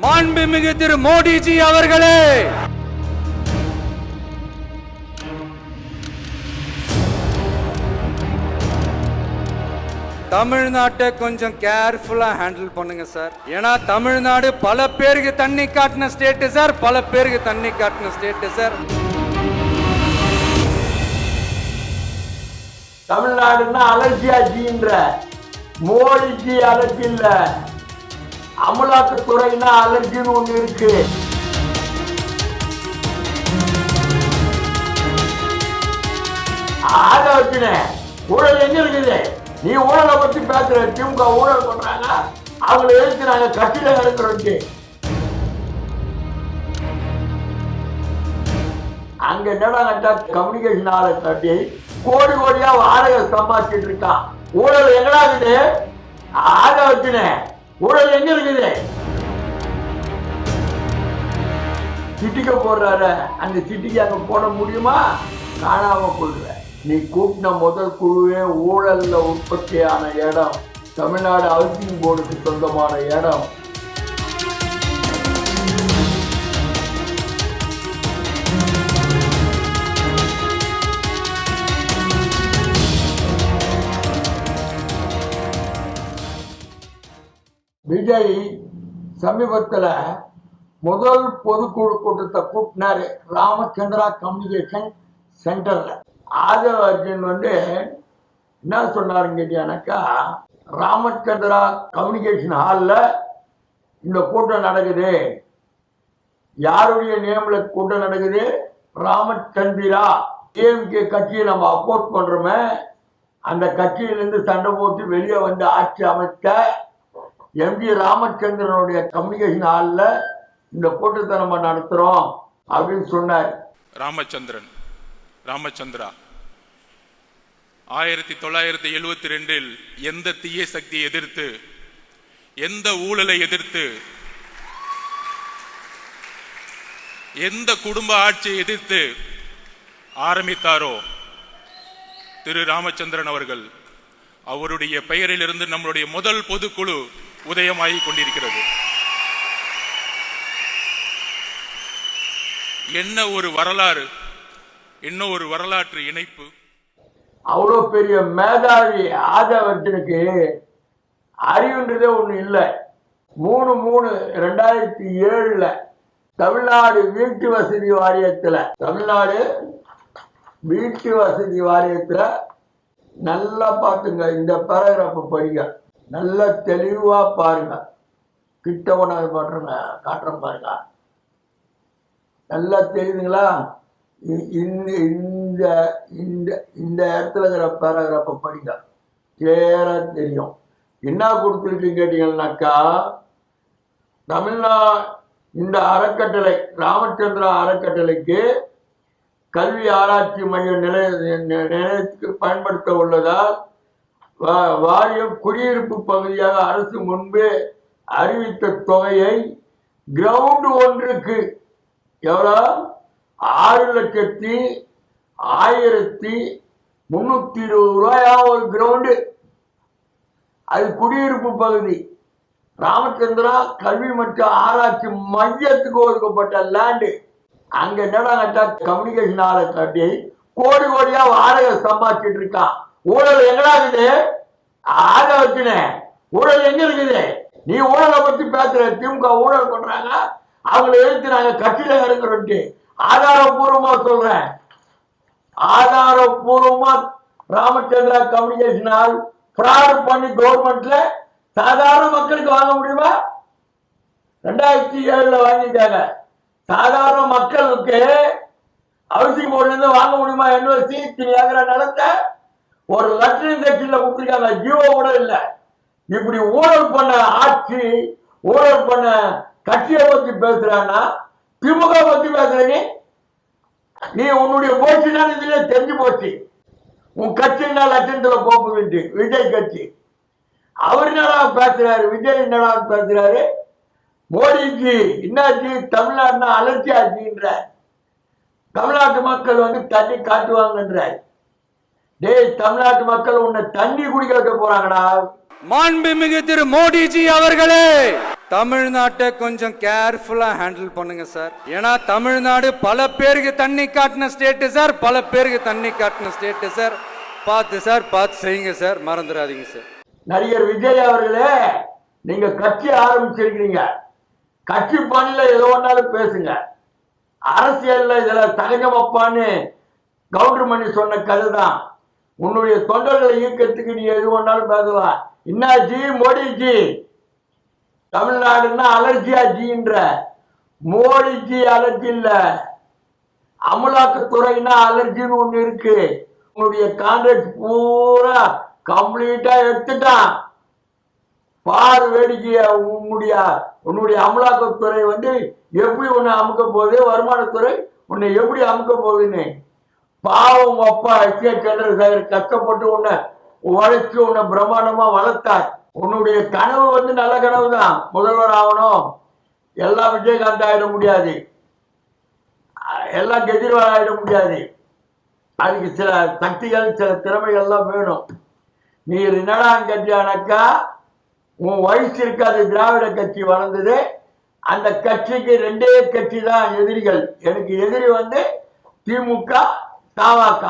மாண்புமிகு திரு மோடிஜி அவர்களே, தமிழ்நாட்டை கொஞ்சம் கேர்ஃபுல்லா ஹேண்டில் பண்ணுங்க சார். ஏன்னா தமிழ்நாடு பல பேருக்கு தண்ணி காட்டின ஸ்டேட் சார், பல பேருக்கு தண்ணி காட்டின ஸ்டேட் சார். தமிழ்நாடுன்னா அலர்ஜியாச்சின்ற மோடிஜி அலர்ஜி இல்ல, அமலாக்கத்துறைனா அலர்ஜின்னு ஒண்ணு இருக்கு. ஆக வச்சுனே ஊழல் எங்க இருக்குது? நீ ஊழலை பத்தி பேசுற, திமுக ஊழல் பண்றாங்க, அவங்களை எழுத்து நாங்க கட்சியில இருக்கிறோம். அங்க என்னடா கம்யூனிகேஷன் ஆளை தட்டி கோடி கோடியா வாடகை சம்பாதிச்சிட்டு இருக்கான். ஊழல் எங்கடா இருக்குது? ஆக வச்சுனே ஊழல் எங்க இருக்குது? சிட்டிக்க போடுறாரு, அந்த சிட்டிக்கு அங்க போட முடியுமா? காணாம போடுற. நீ கூட்டின முதல் குழுவே ஊழல்ல உற்பத்தியான இடம் தமிழ்நாடு ஹவுசிங் போர்டுக்கு சொந்தமான இடம். விஜய் சமீபத்தில் முதல் பொதுக்குழு கூட்டத்தை கூட்டினாரு ராமச்சந்திரா கம்யூனிகேஷன் சென்டர்ல. ஆதவ அர்ஜுன் என்ன சொன்னாருன்னு கேட்டீங்கன்னாக்கா, ராமச்சந்திரா கம்யூனிகேஷன் ஹாலில் இந்த கூட்டம் நடக்குது. யாருடைய நேம்ல கூட்டம் நடக்குது? ராமச்சந்திரா டிஎம்கே கட்சியை நம்ம அப்போர்ட் பண்றோமே, அந்த கட்சியிலிருந்து சண்டை போட்டு வெளியே வந்து ஆட்சி அமைத்த எம்ஜி ராமச்சந்திரனுடைய கம்யூனிகேஷன் ஹாலில் இந்த கூட்டத்தை நம்ம நடத்துறோம் அப்படின்னு சொன்னார். ராமச்சந்திரா 1972 எந்த தீய சக்தியை எதிர்த்து, எந்த ஊழலை எதிர்த்து, எந்த குடும்ப ஆட்சியை எதிர்த்து ஆரம்பித்தாரோ திரு ராமச்சந்திரன் அவர்கள், அவருடைய பெயரிலிருந்து நம்மளுடைய முதல் பொதுக்குழு உதயமாகி கொண்டிருக்கிறது. என்ன ஒரு வரலாறு, என்ன ஒரு வரலாற்று இணைப்பு! அவ்வளவு பெரிய மேதாவி ஆதவர்ஜனுக்கு அறிவுன்றதே ஒண்ணு இல்லை. 3/3/2007 தமிழ்நாடு வீட்டு வசதி வாரியத்துல நல்லா பாத்துங்க, இந்த பேராகிராஃப் படிங்க, நல்லா தெளிவா பாருங்க. கிட்ட கொண்டாந்து காட்டுறேன் பாருங்க, நல்லா தெரியுதுங்களா? இந்த இடத்துல இருக்கிற பேராகிராஃப படிங்க, கிளியரா தெரியும். என்ன கொடுத்துருக்கு கேட்டீங்கன்னாக்கா, தமிழ்நாடு இந்த அறக்கட்டளை ராமச்சந்திரா அறக்கட்டளைக்கு கல்வி ஆராய்ச்சி மைய நிலையத்துக்கு பயன்படுத்த உள்ளதால் வாரியம் குடியிருப்பு பகுதியாக அரசு முன்பே அறிவித்த தொகையை கிரவுண்ட் ஒன்றுக்கு எவ்வளோ 6,1320 ரூபாயா ஒரு கிரவுண்டு. அது குடியிருப்பு பகுதி. ராமச்சந்திரா கல்வி மற்றும் ஆராய்ச்சி மையத்துக்கு ஒதுக்கப்பட்ட லேண்டு. அங்க என்னடா கம்யூனிகேஷன் ஆளை காட்டி கோடி கோடியா வாடகை சம்பாதிச்சிட்டு இருக்கான். ஊழல் எங்கடா இருக்குது? ஆக வச்சுனே ஊழல் எங்க இருக்குது? நீ ஊழலை பத்தி பேசுற, திமுக ஊழல் பண்றாங்க, அவங்களை எழுத்து நாங்க கட்சியில இருக்கிறோம். ஆதாரபூர்வமா சொல்றேன், ஆதாரபூர்வமா ராமச்சந்திரா கம்யூனிகேஷன் ஹால் ஃப்ராட் பண்ணி கவர்மெண்ட்ல சாதாரண மக்களுக்கு வாங்க முடியுமா? 2007 வாங்கிட்டாங்க. சாதாரண மக்களுக்கு ஹவுசிங் போர்டுல இருந்து வாங்க முடியுமா? யூனிவர்சிட்டி 3 ஏக்கர் நிலத்தை ஒரு லட்சம் கட்சியில கொடுத்துருக்காங்க, ஜீவோ கூட இல்ல. இப்படி ஊழல் பண்ண ஆட்சி, ஊழல் பண்ண கட்சியை பத்தி பேசுறான்னா திமுக பத்தி பேசுற நீ உன்னுடைய போச்சு தான் இதுல தெரிஞ்சு போச்சு. உன் கட்சி என்ன லட்சத்துல போகுது? விஜய் கட்சி அவர் என்னடா பேசுறாரு? விஜய் என்னடா பேசுறாரு? மோடிஜி என்னாச்சு? தமிழ்நாடுனா அலர்ச்சி ஆச்சுன்ற, தமிழ்நாட்டு மக்கள் தண்ணி காட்டுவாங்கன்ற. டேய், தமிழ்நாட்டு மக்கள் உன்னை தண்ணி குடிக்க வைக்க போறாங்கடா. மாண்புமிகு திரு மோடிஜி அவர்களே, தமிழ்நாட்டை கொஞ்சம் கேர்ஃபுல்லா ஹேண்டில் பண்ணுங்க சார். ஏன்னா தமிழ்நாடு பல பேருக்கு தண்ணி காட்டின ஸ்டேட் சார், பல பேருக்கு தண்ணி காட்டின ஸ்டேட் சார். பார்த்து செய்யுங்க சார், மறந்துடாதீங்க சார். நடிகர் விஜய் அவர்களே, நீங்க கட்சி ஆரம்பிச்சிருக்கீங்க, கட்சி பணியில ஏதோ ஒன்னாலும் பேசுங்க. அரசியல்ல இதுல சகஜமப்பான்னு கவுண்டர்மணி சொன்ன கதைதான். உன்னுடைய தொண்டர்களை இயக்கத்துக்கு நீ எது ஒன்னாலும் பேசலாம். இன்னாஜி மோடிஜி, தமிழ்நாடுன்னா அலர்ஜியா ஜின்ற, மோடிஜி அலர்ஜி இல்ல, அமலாக்கத்துறைன்னா அலர்ஜின்னு ஒண்ணு இருக்கு. உன்னுடைய கான்ட்ராக்ட் பூரா கம்ப்ளீட்டா எடுத்துட்டான். பாரு வேடிக்கைய. உன்னுடைய அமலாக்கத்துறை வந்து எப்படி உன்னை அமுக்க போகுது, வருமானத்துறை உன்னை எப்படி அமுக்க போகுதுன்னு. பாவம் அப்பா எஸ்.ஏ. சந்திரசேகர் கஷ்டப்பட்டு உன்னை உழைச்சு உன்னை பிரம்மாண்டமா வளர்த்தார். உன்னுடைய கனவு வந்து நல்ல கனவு தான், முதல்வர் ஆகணும். எல்லாம் விஜயகாந்த் ஆயிட முடியாது, எல்லாம் கெஜ்ரிவால் ஆயிட முடியாது. அதுக்கு சில சக்திகள் சில திறமைகள்லாம் வேணும். நீ என்னடா கட்சியானக்கா, உன் வயசு இருக்காது. திராவிட கட்சி வளர்ந்தது, அந்த கட்சிக்கு ரெண்டே கட்சி தான் எதிரிகள். எனக்கு எதிரி வந்து திமுக, தமாக.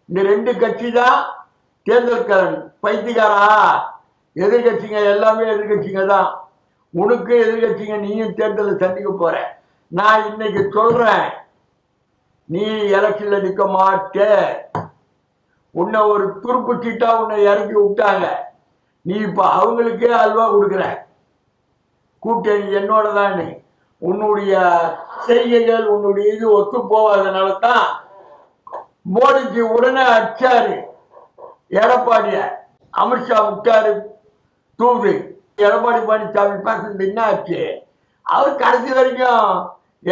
இந்த ரெண்டு கட்சி தான் தேர்தல்காரன். பைத்தியக்காரா, எதிர்கட்சிங்க எல்லாமே எதிர்கட்சிங்க தான். உனக்கு எதிர்கட்சிங்க, நீயும் தேர்தலை சந்திக்க போற. நான் இன்னைக்கு சொல்றேன், நீ எலெக்ஷன்ல நிற்க மாட்ட. உன்னை ஒரு துருப்பு சீட்டா உன்னை இறக்கி விட்டாங்க. நீ இப்ப அவங்களுக்கே அல்வா கொடுக்குற. கூட்டணி என்னோட தான். உன்னுடைய செய்கைகள் உன்னுடைய இது ஒத்து போவாதனால தான் மோடிஜி உடனே அடிச்சாரு எடப்பாடிய. அமித்ஷா விட்டாரு தூது. எடப்பாடி பழனிசாமி பேசுறது என்ன ஆச்சு? அவர் கடைசி வரைக்கும்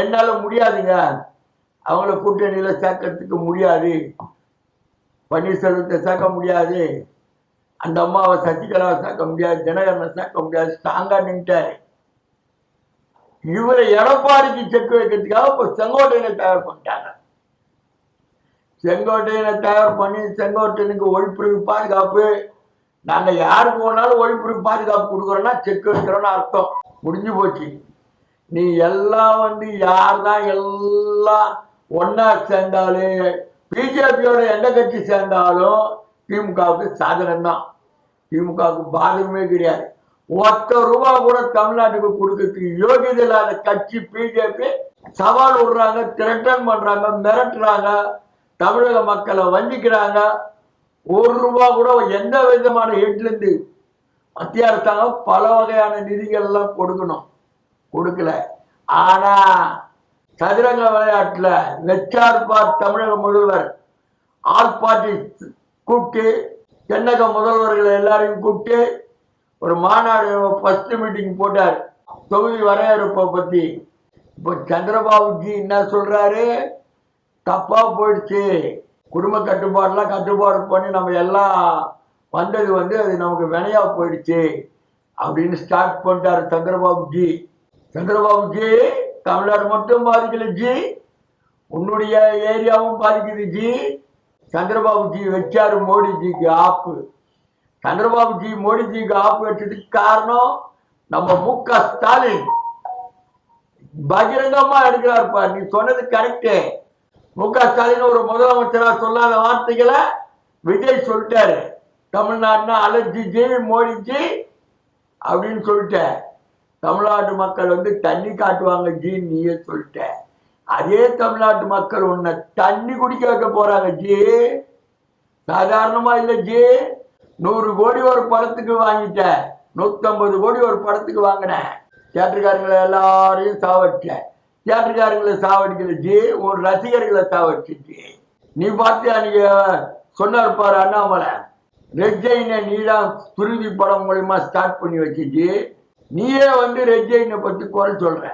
என்னால முடியாதுங்க, அவங்கள கூட்டணியில சேர்க்கறதுக்கு முடியாது, பன்னீர்செல்வத்தை சேர்க்க முடியாது, அந்த அம்மாவை சசிகலாவை சேர்க்க முடியாது, தினகரனை சேர்க்க முடியாது, ஸ்ட்ராங்கா நின்ட்டாரு. இவரை எடப்பாடிக்கு செக் வைக்கிறதுக்காக இப்ப செங்கோட்டையனை தயார் பண்ணிட்டாங்க. செங்கோட்டையனை தயார் பண்ணி செங்கோட்டையனுக்கு ஒழிப்புரிமை பாதுகாப்பு. நாங்க யாருக்கு வேணாலும் ஒழிப்புரிமை பாதுகாப்பு கொடுக்குறோம்னா செக் வைக்கிறோம்னு அர்த்தம். முடிஞ்சு போச்சு. நீ எல்லாம் வந்து யார் தான் எல்லாம் ஒன்னா சேர்ந்தாலும், பிஜேபியோட எந்த கட்சி சேர்ந்தாலும் திமுகவுக்கு சாதகம் தான். திமுகவுக்கு பாதகமே கிடையாது. ₹1 கூட தமிழ்நாட்டுக்கு கொடுக்கறதுக்கு யோகியதை இல்லாத கட்சி பிஜேபி. சவால் விடுறாங்க, திரட்டன் பண்றாங்க, மிரட்டுறாங்க, தமிழக மக்களை வஞ்சிக்கிறாங்க. ₹1 கூட எந்த விதமான ஹெட்ல இருந்து மத்திய அரசாங்கம் பல வகையான நிதிகள் எல்லாம் கொடுக்கணும், கொடுக்கல. ஆனா சதுரங்க விளையாட்டுல வெச்சார்பார் தமிழக முதல்வர் ஆல் பார்ட்டி கூப்பிட்டு, தென்னக முதல்வர்களை எல்லாரையும் கூப்பிட்டு ஒரு மாநாடு ஃபர்ஸ்ட் மீட்டிங் போட்டார், தொகுதி வரையறுப்பை பத்தி. இப்போ சந்திரபாபுஜி என்ன சொல்றாரு? தப்பா போயிடுச்சு, குடும்ப கட்டுப்பாடுலாம் கட்டுப்பாடு பண்ணி நம்ம எல்லாம் வந்தது வந்து அது நமக்கு வினையா போயிடுச்சு அப்படின்னு ஸ்டார்ட் பண்ணிட்டாரு சந்திரபாபுஜி. சந்திரபாபுஜி, தமிழ்நாடு மட்டும் பாதிக்கல ஜி, உன்னுடைய ஏரியாவும் பாதிக்குது ஜி. சந்திரபாபுஜி வச்சாரு மோடிஜிக்கு ஆப்பு. சந்திரபாபுஜி மோடிஜிக்கு ஆப்பு வச்சதுக்கு காரணம் நம்ம மு.க. ஸ்டாலின் பகிரங்கமா எடுக்கிறாருப்பா. நீ சொன்னது கரெக்டு. மு.க. ஸ்டாலின் ஒரு முதலமைச்சரா சொல்லாத வார்த்தைகளை விஜய் சொல்லிட்டாரு. தமிழ்நாடுனா அலர்ஜி ஜி, மோடிஜி அப்படின்னு சொல்லிட்ட. தமிழ்நாட்டு மக்கள் வந்து தண்ணி காட்டுவாங்க ஜி, நீயே சொல்லிட்ட. அதே தமிழ்நாட்டு மக்கள் உன்னை தண்ணி குடிக்க வைக்க போறாங்க ஜி. சாதாரணமா இல்ல ஜி. 100 கோடி ஒரு படத்துக்கு வாங்கிட்ட, 150 கோடி ஒரு படத்துக்கு வாங்கினேன். தியேட்டருக்காரங்களை எல்லாரையும் சாவடிச்ச. தியேட்டருக்காரங்களை சாவடிக்கல ஜி, உன் ரசிகர்களை சாவடிச்சு. நீ பார்த்தியா? நீங்க சொன்னார் பாரு அண்ணாமலை, ரெட்ஜைனை நீதான் துருவி படம் மூலமா ஸ்டார்ட் பண்ணி வச்சுச்சு. நீயே வந்து ரெட்ஜைனை பத்தி குறை சொல்ற.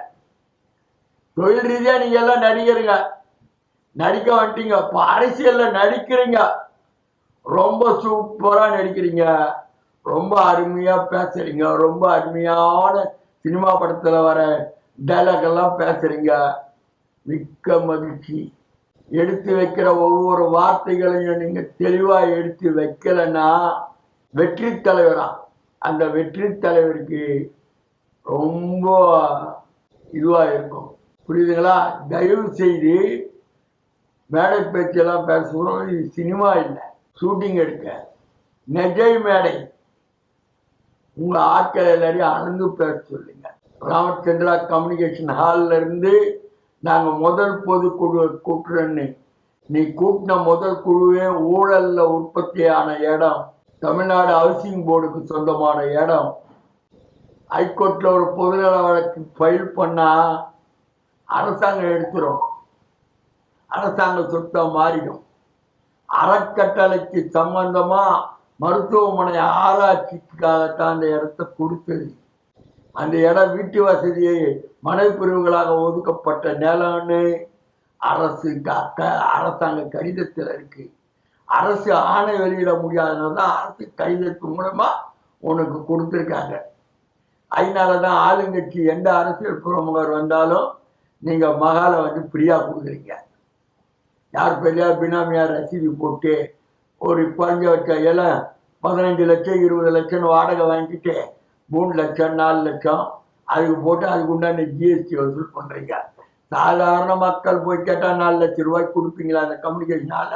தொழில் ரீதியா நீங்க எல்லாம் நடிகருங்க, நடிக்க வந்துட்டீங்க. இப்ப அரசியல்ல நடிக்கிறீங்க, ரொம்ப சூப்பரா நடிக்கிறீங்க, ரொம்ப அருமையா பேசுறீங்க, ரொம்ப அருமையான சினிமா படத்துல வர டைலாக் எல்லாம் பேசுறீங்க. மிக்க மகிழ்ச்சி. எடுத்து வைக்கிற ஒவ்வொரு வார்த்தைகளையும் நீங்க தெளிவா எடுத்து வைக்கலன்னா வெற்றி தலைவரா, அந்த வெற்றி தலைவருக்கு ரொம்ப இதுவா இருக்கும். புரியுதுங்களா? தயவு செய்து மேடை பேச்செல்லாம் பேசுகிறோம். இது சினிமா இல்லை, ஷூட்டிங் எடுக்க நெஜ மேடை. உங்க ஆட்கள் எல்லாரையும் அளந்து பேச சொல்லுங்க. ராமச்சந்திரா கம்யூனிகேஷன் ஹால்ல இருந்து நாங்க முதல் பொதுக்குழு கூட்டுறோன்னு நீ கூட்டின முதல் குழுவே ஊழல்ல உற்பத்தியான இடம், தமிழ்நாடு ஹவுசிங் போர்டுக்கு சொந்தமான இடம். ஹைகோர்ட்ல ஒரு பொதுநல வழக்கு ஃபைல் பண்ணா அரசாங்கம் எடுத்துரும், அரசாங்க சொத்தா மாறிடும். அறக்கட்டளைக்கு சம்பந்தமா மருத்துவமனை ஆராய்ச்சிக்காகத்தான் அந்த இடத்தை கொடுத்தது. அந்த இடம் வீட்டு வசதியை மனை பிரிவுகளாக ஒதுக்கப்பட்ட நிலம்னு அரசாங்க கடிதத்தில் இருக்கு. அரசு ஆணை வெளியிட முடியாததான் அரசு கடிதத்தின் மூலமா உனக்கு கொடுத்துருக்காங்க. அதனாலதான் ஆளுங்கட்சி எந்த அரசியல் பிரமுகர் வந்தாலும் நீங்க மகாலை வந்து ஃப்ரீயா கொடுக்குறீங்க. யார் பெரியா பினாமியார் ரசீது போட்டு ஒரு குறைஞ்சபட்ச எல்லாம் 15 லட்சம் 20 லட்சம் வாடகை வாங்கிட்டு 3 லட்சம் 4 லட்சம் அதுக்கு போட்டு அதுக்கு உண்டான ஜிஎஸ்டி வசூல் பண்றீங்க. சாதாரண மக்கள் போய் கேட்டால் 4 லட்சம் ரூபாய்க்கு கொடுப்பீங்களா? அந்த கம்யூனிகேஷனால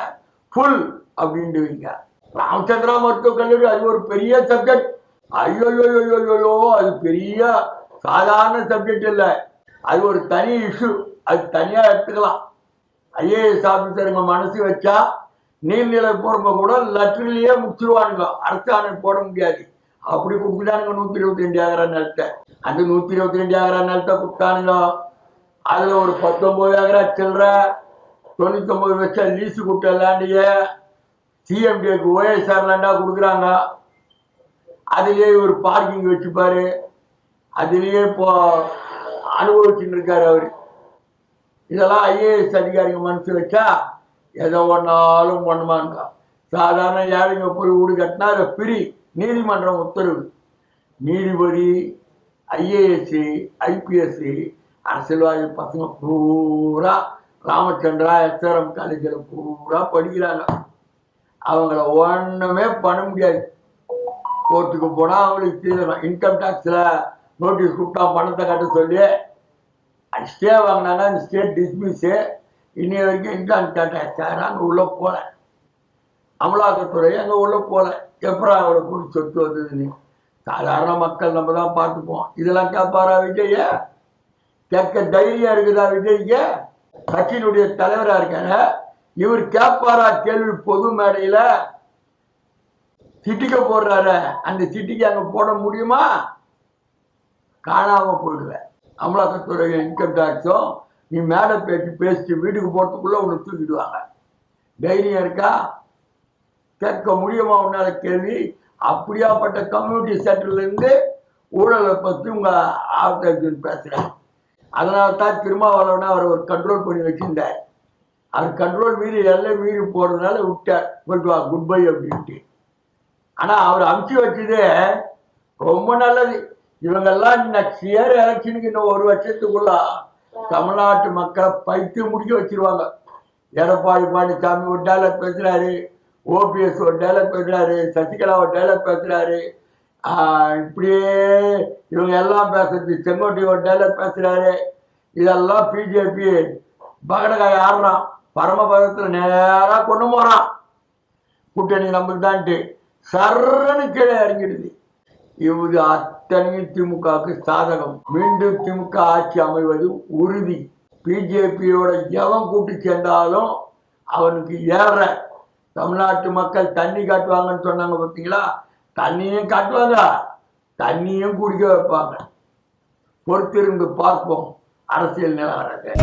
ஃபுல் அப்படின்டுவீங்க. ராமச்சந்திரா மருத்துவக் கல்லூரி அது ஒரு பெரிய சப்ஜெக்ட். ஐயோ, அது பெரிய சாதாரண சப்ஜெக்ட் இல்லை, அது ஒரு தனி இஷ்யூ. அது தனியா எடுத்துக்கலாம். ஐஏஎஸ் ஆபீசருங்க மனசு வச்சா நீர்நிலை போறப்ப கூட லெட்டர்லயே முடிச்சிருவானுங்க. அரசாணை போட முடியாது. அப்படி கொடுத்துட்டானுங்க 122 ஏக்கரா நிலத்தை. அந்த 122 ஏக்கரா நிலத்தை கொடுத்தானுங்க. அதுல ஒரு 19 ஏக்கரா சில்லற 99 லட்சம் லீஸு கொடுத்த லேண்டிய சிஎம்டிக்கு ஓஎஸ்ஆர் லேண்டா கொடுக்குறாங்க. அதுலயே ஒரு பார்க்கிங் வச்சுப்பாரு, அதுலயே இப்போ அனுபவிச்சுட்டு இருக்காரு அவரு. இதெல்லாம் ஐஏஎஸ் அதிகாரிங்க மனசு வச்சா எதை ஒன்னாலும் பண்ணுவாங்க. சாதாரண ஏழைங்க போய் வீடு கட்டினா அதை பிரி, நீதிமன்றம் உத்தரவு. நீதிபதி ஐஏஎஸ் ஐபிஎஸ் அரசியல்வாதி பசங்க பூரா ராமச்சந்திரா எஸ்ஆர்எம் காலேஜில் பூரா படிக்கிறாங்க. அவங்கள ஒண்ணுமே பண்ண முடியாது. கோர்ட்டுக்கு போனா அவங்களுக்கு இன்கம் டாக்ஸ்ல நோட்டீஸ் கொடுத்தா பணத்தை கட்ட சொல்லி ஸ்டே வாங்கினாங்க. அந்த ஸ்டேட் டிஸ்மிஸ். இன்னைய வரைக்கும் இன்கம் டேக்ஸ் அங்கே உள்ள போல, அமலாக்கத்துறை அங்கே உள்ள போல. எப்படா அவளை கூடி சொத்து வந்ததுன்னு சாதாரண மக்கள் நம்ம தான் பார்த்துப்போம். இதெல்லாம் கேட்பாரா விஜய? கேட்க தைரியம் இருக்குதா விஜய்க்கு? கட்சியினுடைய தலைவரா இருக்காங்க இவர். கேட்பாரா கேள்வி? பொது மேடையில சிட்டிக்க போடுறாரு, அந்த சிட்டிக்கு அங்க போட முடியுமா? காணாம போயிடுவேன். அமலாக்கத்துறை இன்கம் டாக்ஸும் நீ மேடை பேசிட்டு வீட்டுக்கு போறதுக்குள்ள உன்னை தூக்கிடுவாங்க. தைரியம் இருக்கா? கேட்க முடியுமா உன்னால கேள்வி? அப்படியாப்பட்ட கம்யூனிட்டி சென்டர்ல இருந்து ஊழலை பத்தி உங்க ஆஃபீஸர் பேசுறேன். அதனால தான் திருமாவளவனை அவர் ஒரு கண்ட்ரோல் பண்ணி வச்சிருந்தார். அவர் கண்ட்ரோல் மீறி எல்லாம் மீறி போறதுனால விட்டார். போயிட்டு வா குட் பை அப்படின்ட்டு. ஆனா அவர் அமுச்சு வச்சது ரொம்ப நல்லது. இவங்கெல்லாம் நெக்ஸ்ட் இயர் எலெக்ஷனுக்கு இன்னும் 1 வருஷத்துக்குள்ள தமிழ்நாட்டு மக்களை பைத்து முடிக்க வச்சிருவாங்க. எடப்பாடி பழனிசாமி ஒரு டைலாக் பேசுறாரு, ஓபிஎஸ் ஒரு டைலாக் பேசுறாரு, சசிகலா ஒரு டைலாக் பேசுறாரு. இப்படியே இவங்க எல்லாம் பேசுறது. செங்கோட்டை ஒரு டைலாக் பேசுறாரு. இதெல்லாம் பிஜேபி பகடகாய் ஆடுறான். பரமபதத்துல நேரா கொண்டு போறான். கூட்டணி நமக்கு தான்ட்டு சர்றன்னு கீழே இறங்கிடுது. இது அத்தனையும் திமுகவுக்கு சாதகம். மீண்டும் திமுக ஆட்சி அமைவது உறுதி. பிஜேபியோட எவன் கூட்டி சேர்ந்தாலும் அவனுக்கு ஏற. தமிழ்நாட்டு மக்கள் தண்ணி காட்டுவாங்கன்னு சொன்னாங்க பார்த்தீங்களா? தண்ணியும் காட்டுவாங்க, தண்ணியும் குடிக்க வைப்பாங்க. பொறுத்திருந்து பார்ப்போம் அரசியல் நிலவரத்தை.